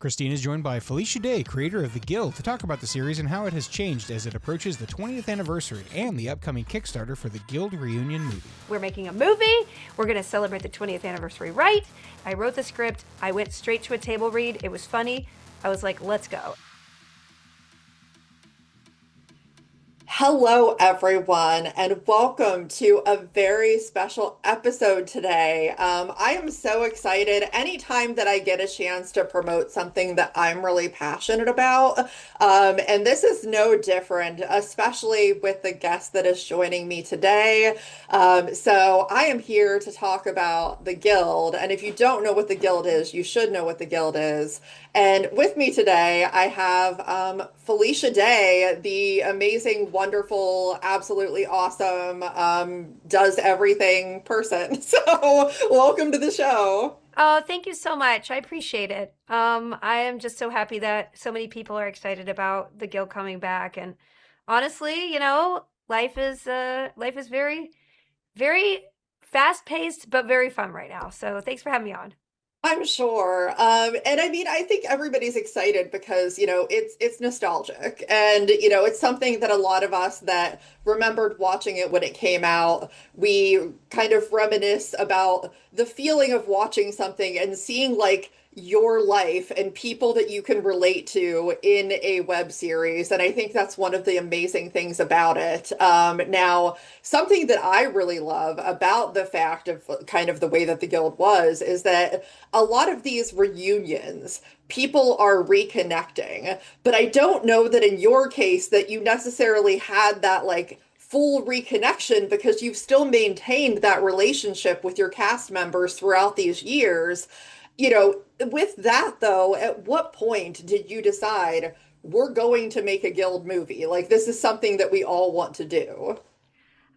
Christine is joined by Felicia Day, creator of The Guild, to talk about the series and how it has changed as it approaches the 20th anniversary and the upcoming Kickstarter for the Guild reunion movie. We're making a movie. We're going to celebrate the 20th anniversary right. I wrote the script. I went straight to a table read. It was funny. I was like, let's go. Hello, everyone, and welcome to a very special episode today. I am so excited anytime that I get a chance to promote something that I'm really passionate about. And this is no different, especially with the guest that is joining me today. So I am here to talk about the Guild. And if you don't know what the Guild is, you should know what the Guild is. And with me today, I have Felicia Day, the amazing, wonderful, absolutely awesome, does everything person. So welcome to the show. Oh, thank you so much. I appreciate it. I am just so happy that so many people are excited about the Guild coming back. And honestly, you know, life is very, very fast paced, but very fun right now. So thanks for having me on. I'm sure. And I mean, I think everybody's excited because, you know, it's nostalgic and, you know, it's something that a lot of us that remembered watching it when it came out, we kind of reminisce about the feeling of watching something and seeing like your life and people that you can relate to in a web series. And I think that's one of the amazing things about it. Now, something that I really love about the fact of kind of the way that the Guild was is that a lot of these reunions, people are reconnecting, but I don't know that in your case that you necessarily had that like full reconnection because you've still maintained that relationship with your cast members throughout these years. You know, with that though, at what point did you decide we're going to make a Guild movie? Like this is something that we all want to do.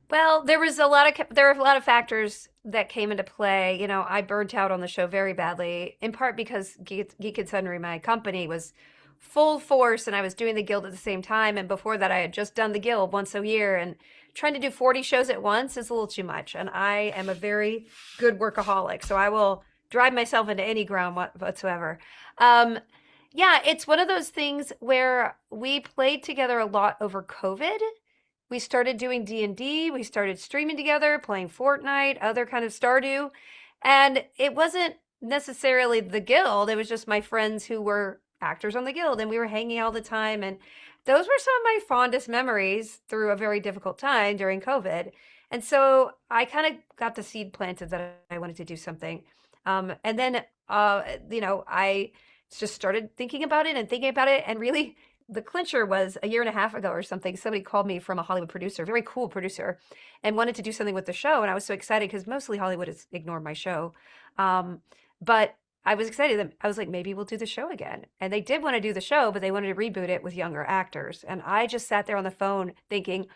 Well, there were a lot of factors that came into play. You know, I burnt out on the show very badly, in part because Geek and Sundry, my company, was full force and I was doing the Guild at the same time. And before that, I had just done the Guild once a year, and trying to do 40 shows at once is a little too much. And I am a very good workaholic, so I will drive myself into any ground whatsoever. Yeah, it's one of those things where we played together a lot over COVID. We started doing D&D, we started streaming together, playing Fortnite, other kind of Stardew. And it wasn't necessarily the Guild, it was just my friends who were actors on the Guild, and we were hanging out all the time. And those were some of my fondest memories through a very difficult time during COVID. And so I kind of got the seed planted that I wanted to do something. And then, you know, I just started thinking about it, and really the clincher was a year and a half ago or something. Somebody called me from a Hollywood producer, very cool producer, and wanted to do something with the show. And I was so excited because mostly Hollywood has ignored my show. But I was excited. I was like, maybe we'll do the show again. And they did want to do the show, but they wanted to reboot it with younger actors. And I just sat there on the phone thinking,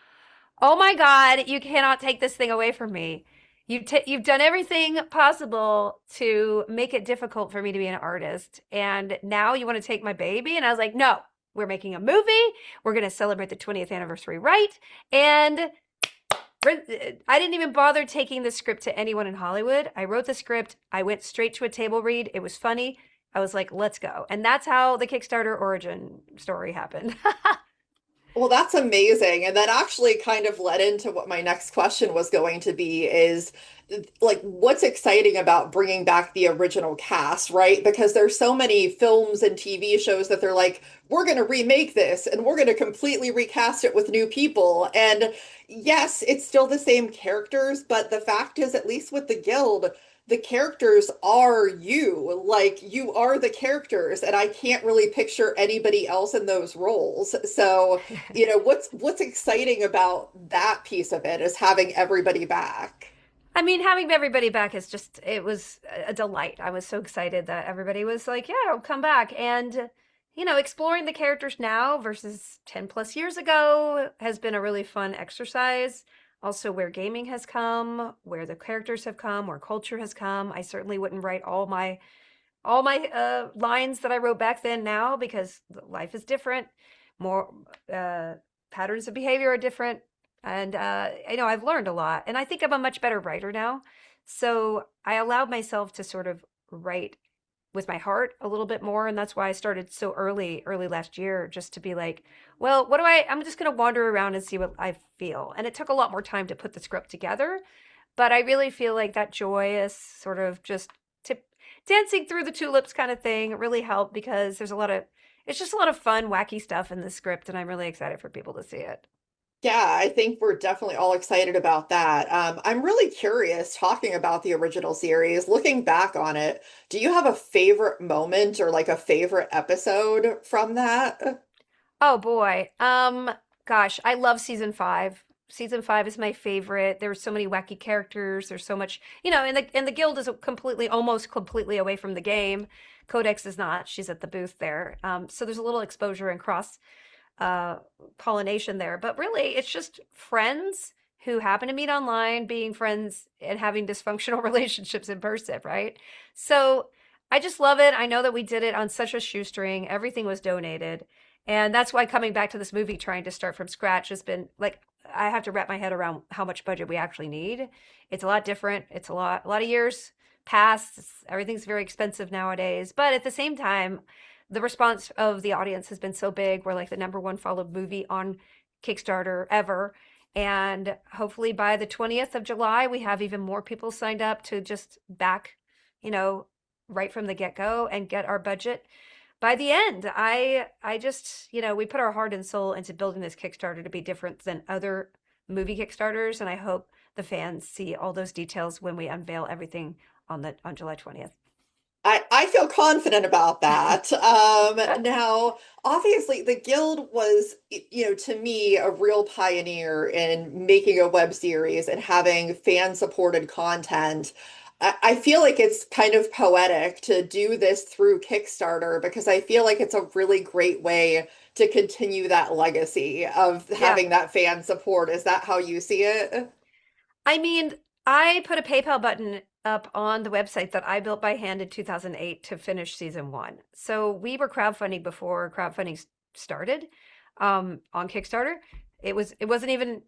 oh my God, you cannot take this thing away from me. You've done everything possible to make it difficult for me to be an artist. And now you want to take my baby? And I was like, no, we're making a movie. We're going to celebrate the 20th anniversary right. And I didn't even bother taking the script to anyone in Hollywood. I wrote the script. I went straight to a table read. It was funny. I was like, let's go. And that's how the Kickstarter origin story happened. Well, that's amazing. And that actually kind of led into what my next question was going to be is like, what's exciting about bringing back the original cast, right? Because there's so many films and TV shows that they're like, we're going to remake this and we're going to completely recast it with new people. And yes, it's still the same characters, but the fact is, at least with the Guild, the characters are you, like you are the characters, and I can't really picture anybody else in those roles. So, you know, what's exciting about that piece of it is having everybody back. I mean, having everybody back is just, it was a delight. I was so excited that everybody was like, yeah, come back. And, you know, exploring the characters now versus 10 plus years ago has been a really fun exercise. Also, where gaming has come, where the characters have come, where culture has come. I certainly wouldn't write all my lines that I wrote back then now, because life is different. More patterns of behavior are different, and I know I've learned a lot, and I think I'm a much better writer now. So I allowed myself to sort of write with my heart a little bit more, and that's why I started so early last year, just to be like, well, what do I'm just going to wander around and see what I feel. And it took a lot more time to put the script together, but I really feel like that joyous sort of just tip, dancing through the tulips kind of thing really helped, because it's just a lot of fun, wacky stuff in the script, and I'm really excited for people to see it. Yeah, I think we're definitely all excited about that. I'm really curious talking about the original series, looking back on it. Do you have a favorite moment or like a favorite episode from that? Oh boy. Gosh, I love season 5. Season 5 is my favorite. There's so many wacky characters. There's so much, and the guild is completely, almost completely away from the game. Codex is not. She's at the booth there. So there's a little exposure and cross uh, pollination there. But really, it's just friends who happen to meet online, being friends and having dysfunctional relationships in person, right? So I just love it. I know that we did it on such a shoestring. Everything was donated. And that's why coming back to this movie, trying to start from scratch, has been like, I have to wrap my head around how much budget we actually need. It's a lot different. It's a lot of years past. Everything's very expensive nowadays. But at the same time, the response of the audience has been so big. We're like the number one followed movie on Kickstarter ever. And hopefully by the 20th of July, we have even more people signed up to just back, you know, right from the get go and get our budget. By the end, I just, we put our heart and soul into building this Kickstarter to be different than other movie Kickstarters. And I hope the fans see all those details when we unveil everything on July 20th. I feel confident about that. Now, obviously, the Guild was, to me, a real pioneer in making a web series and having fan-supported content. I feel like it's kind of poetic to do this through Kickstarter because I feel like it's a really great way to continue that legacy of Yeah. having that fan support. Is that how you see it? I mean, I put a PayPal button up on the website that I built by hand in 2008 to finish season 1. So we were crowdfunding before crowdfunding started on Kickstarter. It wasn't even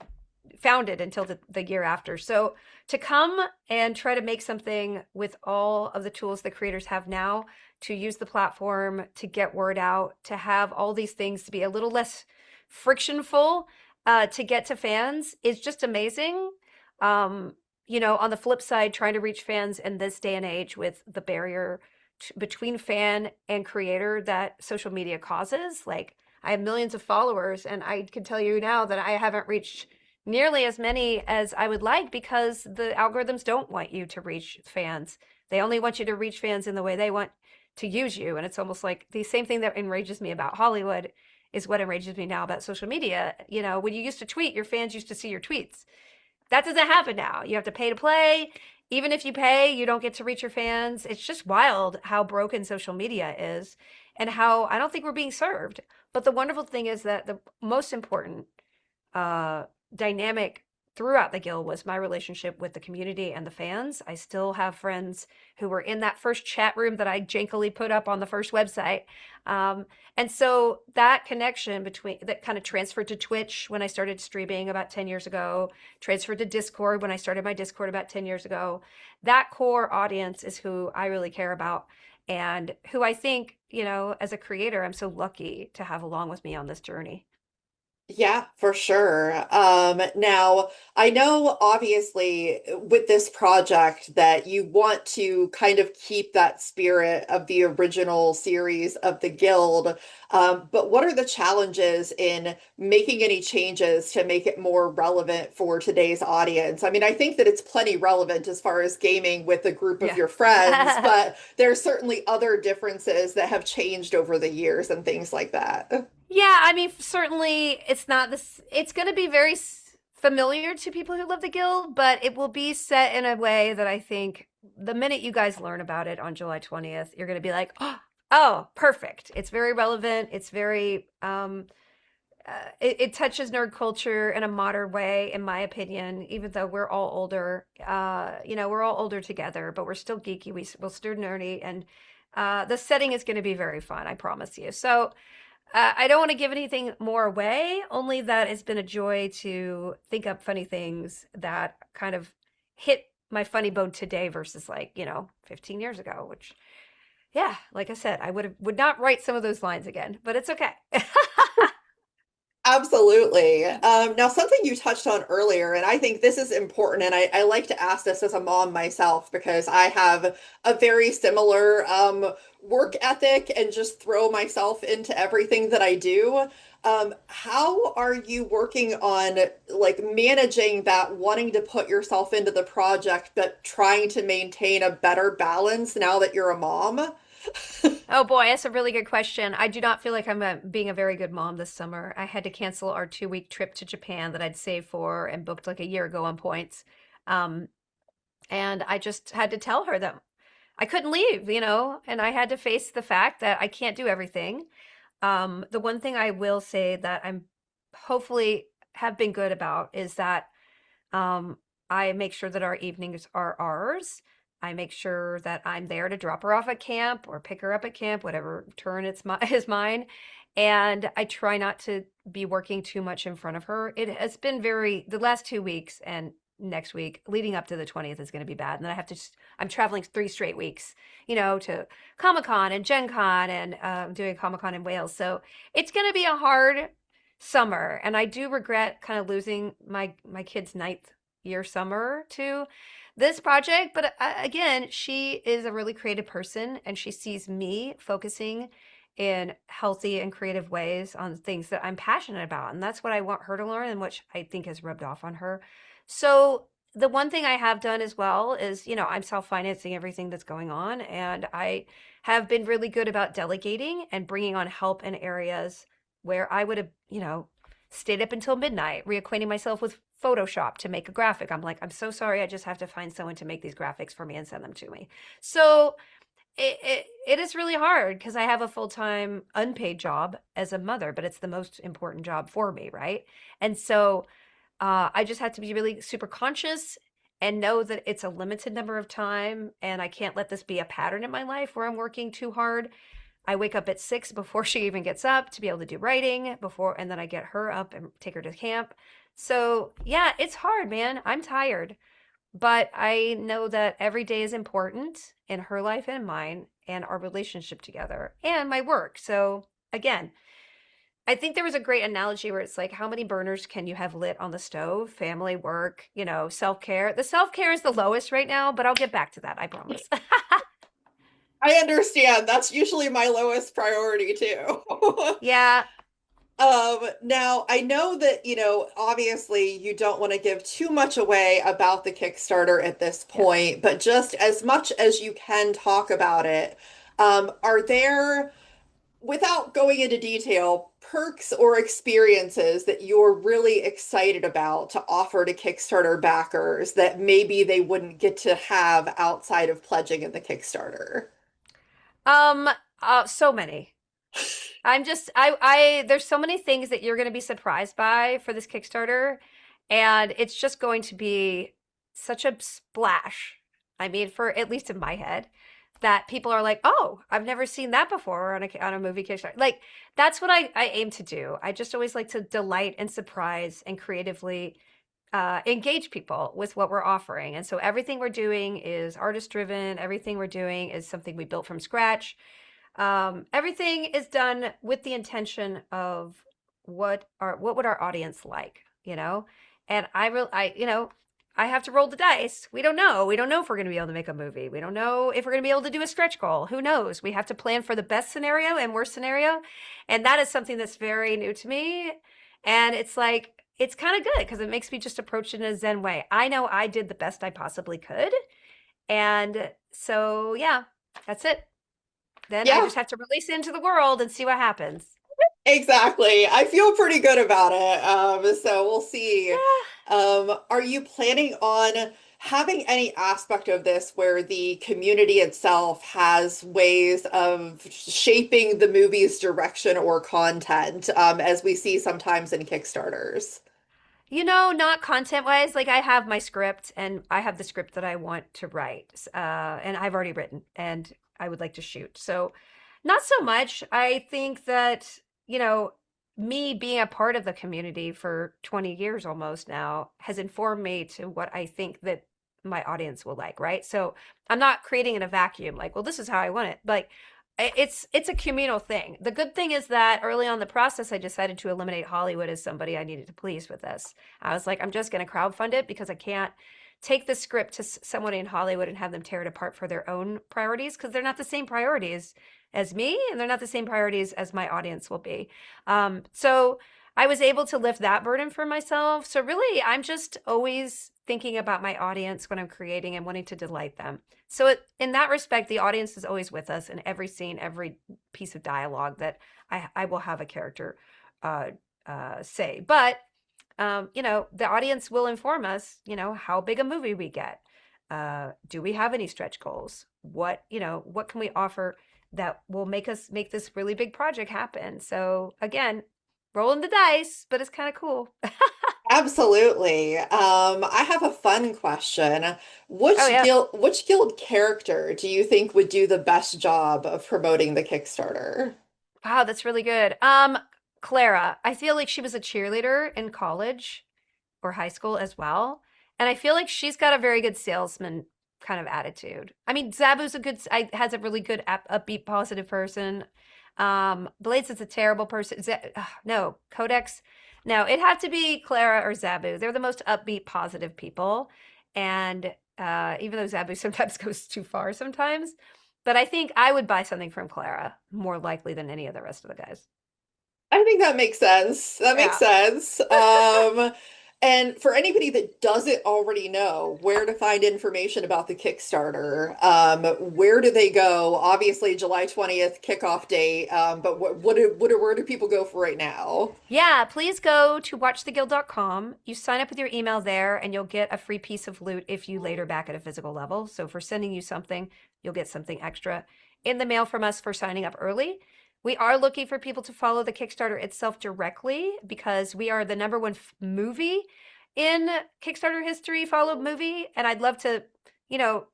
founded until the year after. So to come and try to make something with all of the tools that creators have now, to use the platform to get word out, to have all these things to be a little less frictionful, to get to fans is just amazing. On the flip side, trying to reach fans in this day and age with the barrier between fan and creator that social media causes. Like, I have millions of followers, and I can tell you now that I haven't reached nearly as many as I would like, because the algorithms don't want you to reach fans. They only want you to reach fans in the way they want to use you. And it's almost like the same thing that enrages me about Hollywood is what enrages me now about social media. When you used to tweet, your fans used to see your tweets. That doesn't happen now. You have to pay to play. Even if you pay, you don't get to reach your fans. It's just wild how broken social media is, and how I don't think we're being served. But the wonderful thing is that the most important uh, dynamic throughout the guild was my relationship with the community and the fans. I still have friends who were in that first chat room that I jankily put up on the first website. And so that connection between that kind of transferred to Twitch when I started streaming about 10 years ago, transferred to Discord when I started my Discord about 10 years ago. That core audience is who I really care about, and who I think, as a creator, I'm so lucky to have along with me on this journey. Yeah, for sure. Now, I know obviously with this project that you want to kind of keep that spirit of the original series of the Guild. But what are the challenges in making any changes to make it more relevant for today's audience? I mean, I think that it's plenty relevant as far as gaming with a group of your friends, Yeah. but there's certainly other differences that have changed over the years and things like that. Yeah, I mean, certainly it's not this, it's going to be very familiar to people who love the guild, but it will be set in a way that I think the minute you guys learn about it on July 20th, you're going to be like, oh, perfect. It's very relevant. It's very, it touches nerd culture in a modern way, in my opinion, even though we're all older. We're all older together, but we're still geeky. We'll still nerdy. And the setting is going to be very fun, I promise you. So, I don't want to give anything more away, only that it's been a joy to think up funny things that kind of hit my funny bone today versus 15 years ago, which yeah, like I said, would not write some of those lines again, but it's okay. Absolutely. Now, something you touched on earlier, and I think this is important, and I like to ask this as a mom myself because I have a very similar work ethic and just throw myself into everything that I do. How are you working on like managing that, wanting to put yourself into the project, but trying to maintain a better balance now that you're a mom? Oh boy, that's a really good question. I do not feel like being a very good mom this summer. I had to cancel our 2 week trip to Japan that I'd saved for and booked like a year ago on points. Um, and I just had to tell her that I couldn't leave, and I had to face the fact that I can't do everything. The one thing I will say that I'm hopefully have been good about is that um, I make sure that our evenings are ours. I make sure that I'm there to drop her off at camp or pick her up at camp, whatever turn is mine. And I try not to be working too much in front of her. It has been the last 2 weeks and next week leading up to the 20th is going to be bad. And then I'm traveling 3 straight weeks, to Comic-Con and Gen Con and doing Comic-Con in Wales. So it's going to be a hard summer, and I do regret kind of losing my kid's ninth year summer to this project. But again, she is a really creative person, and she sees me focusing in healthy and creative ways on things that I'm passionate about, and that's what I want her to learn, and which I think has rubbed off on her. So the one thing I have done as well is, I'm self-financing everything that's going on, and I have been really good about delegating and bringing on help in areas where I would have, stayed up until midnight, reacquainting myself with Photoshop to make a graphic. I'm like, I'm so sorry. I just have to find someone to make these graphics for me and send them to me. So it is really hard because I have a full-time unpaid job as a mother, but it's the most important job for me, right? And so I just have to be really super conscious and know that it's a limited number of time, and I can't let this be a pattern in my life where I'm working too hard. I wake up at 6 before she even gets up to be able to do writing before, and then I get her up and take her to camp. So, yeah, it's hard, man. I'm tired, but I know that every day is important in her life and mine and our relationship together and my work. So, again, I think there was a great analogy where it's like, how many burners can you have lit on the stove? Family, work, self-care. The self-care is the lowest right now, but I'll get back to that, I promise. I understand. That's usually my lowest priority too. Yeah. Now I know that, obviously you don't want to give too much away about the Kickstarter at this Yeah. point, but just as much as you can talk about it, are there, without going into detail, perks or experiences that you're really excited about to offer to Kickstarter backers that maybe they wouldn't get to have outside of pledging in the Kickstarter? Um, so many. There's so many things that you're going to be surprised by for this Kickstarter, and it's just going to be such a splash. I mean, for at least in my head, that people are like, "Oh, I've never seen that before on a movie Kickstarter." Like that's what I aim to do. I just always like to delight and surprise and creatively engage people with what we're offering. And so everything we're doing is artist driven. Everything we're doing is something we built from scratch. Everything is done with the intention of what would our audience like, And I have to roll the dice. We don't know. We don't know if we're going to be able to make a movie. We don't know if we're going to be able to do a stretch goal. Who knows? We have to plan for the best scenario and worst scenario, and that is something that's very new to me. And it's like it's kind of good because it makes me just approach it in a zen way. I know I did the best I possibly could, and so yeah, that's it. Then I Yeah, just have to release it into the world and see what happens. exactly. I feel pretty good about it. So we'll see. Yeah. Are you planning on having any aspect of this where the community itself has ways of shaping the movie's direction or content, as we see sometimes in Kickstarters? Not content wise. Like I have my script and I have the script that I want to write. And I've already written and I would like to shoot. So not so much. I think that, me being a part of the community for 20 years almost now has informed me to what I think that my audience will like, right? So I'm not creating in a vacuum, like, well, this is how I want it. Like, it's a communal thing. The good thing is that early on in the process, I decided to eliminate Hollywood as somebody I needed to please with this. I was like, I'm just going to crowdfund it because I can't take the script to someone in Hollywood and have them tear it apart for their own priorities, because they're not the same priorities as me, and they're not the same priorities as my audience will be. So I was able to lift that burden for myself. So really, I'm just always thinking about my audience when I'm creating and wanting to delight them. So in that respect, the audience is always with us in every scene, every piece of dialogue that I will have a character say. But the audience will inform us, how big a movie we get. Do we have any stretch goals? What can we offer that will make this really big project happen? So again, rolling the dice, but it's kind of cool. Absolutely. I have a fun question. Oh yeah. Which guild character do you think would do the best job of promoting the Kickstarter? Wow, that's really good. Clara, I feel like she was a cheerleader in college or high school as well. And I feel like she's got a very good salesman kind of attitude. I mean, Zabu's has a really good upbeat, positive person. Blades is a terrible person. No, Codex. No, it had to be Clara or Zabu. They're the most upbeat, positive people. And even though Zabu sometimes goes too far sometimes, but I think I would buy something from Clara more likely than any of the rest of the guys. I think that makes sense. That makes Yeah. sense. And for anybody that doesn't already know where to find information about the Kickstarter, where do they go? Obviously, July 20th kickoff date. But where do people go for right now? Yeah, please go to watchtheguild.com. You sign up with your email there, and you'll get a free piece of loot if you later back at a physical level. So for sending you something, you'll get something extra in the mail from us for signing up early. We are looking for people to follow the Kickstarter itself directly because we are the number one movie in Kickstarter history, followed movie. And you know,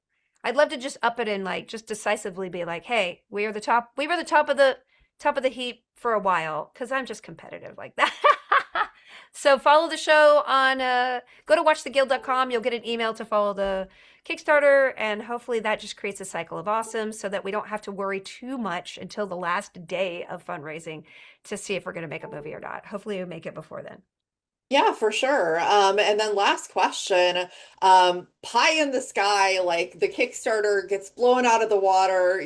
I'd love to just up it and like just decisively be like, hey, we are the top. We were the top of the heap for a while because I'm just competitive like that. So follow the show on go to watchtheguild.com. You'll get an email to follow the Kickstarter, and hopefully that just creates a cycle of awesome so that we don't have to worry too much until the last day of fundraising to see if we're going to make a movie or not. Hopefully we make it before then. Yeah, for sure. And then last question, pie in the sky, like the Kickstarter gets blown out of the water,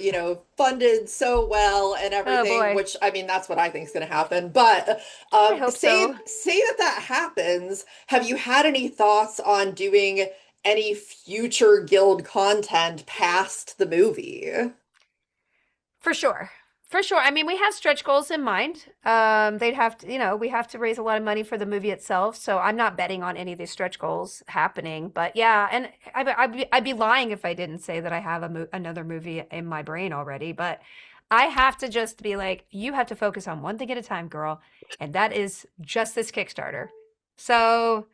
funded so well and Oh everything, boy. which I mean, that's what I think is going to happen. But I hope so. say that happens. Have you had any thoughts on doing any future guild content past the movie? For sure. For sure. I mean, we have stretch goals in mind. They'd have to, we have to raise a lot of money for the movie itself. So I'm not betting on any of these stretch goals happening. But yeah, and I'd be lying if I didn't say that I have another movie in my brain already. But I have to just be like, you have to focus on one thing at a time, girl. And that is just this Kickstarter. So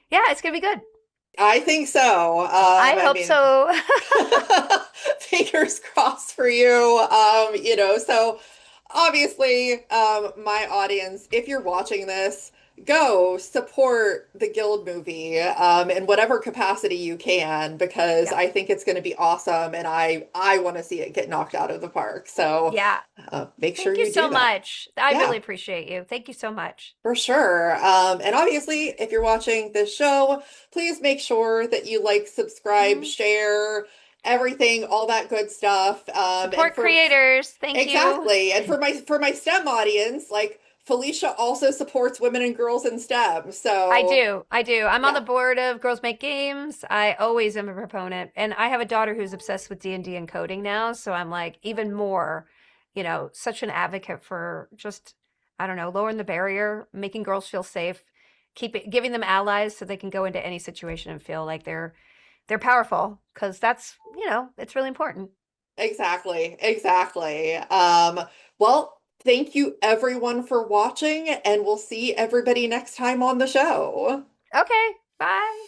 yeah, it's going to be good. I think so. I I hope mean, so. fingers crossed for you. So obviously, my audience, if you're watching this, go support the Guild movie, in whatever capacity you can, because Yeah. I think it's going to be awesome, and I want to see it get knocked out of the park. So, Yeah. make sure Thank you you do so that. much. I Yeah. really appreciate you. Thank you so much. For sure. And obviously, if you're watching this show, please make sure that you like, subscribe, Mhm. share, everything, all that good stuff. And Support for creators. Thank you. exactly, and for my STEM audience, like Felicia also supports women and girls in STEM. I So do. I do. I'm on the yeah, board of Girls Make Games. I always am a proponent. And I have a daughter who's obsessed with D&D and coding now, so I'm like even more, such an advocate for just I don't know, lowering the barrier, making girls feel safe, giving them allies so they can go into any situation and feel like they're powerful because that's, it's really important. exactly. Well, thank you everyone for watching, and we'll see everybody next time on the show. Okay. Bye.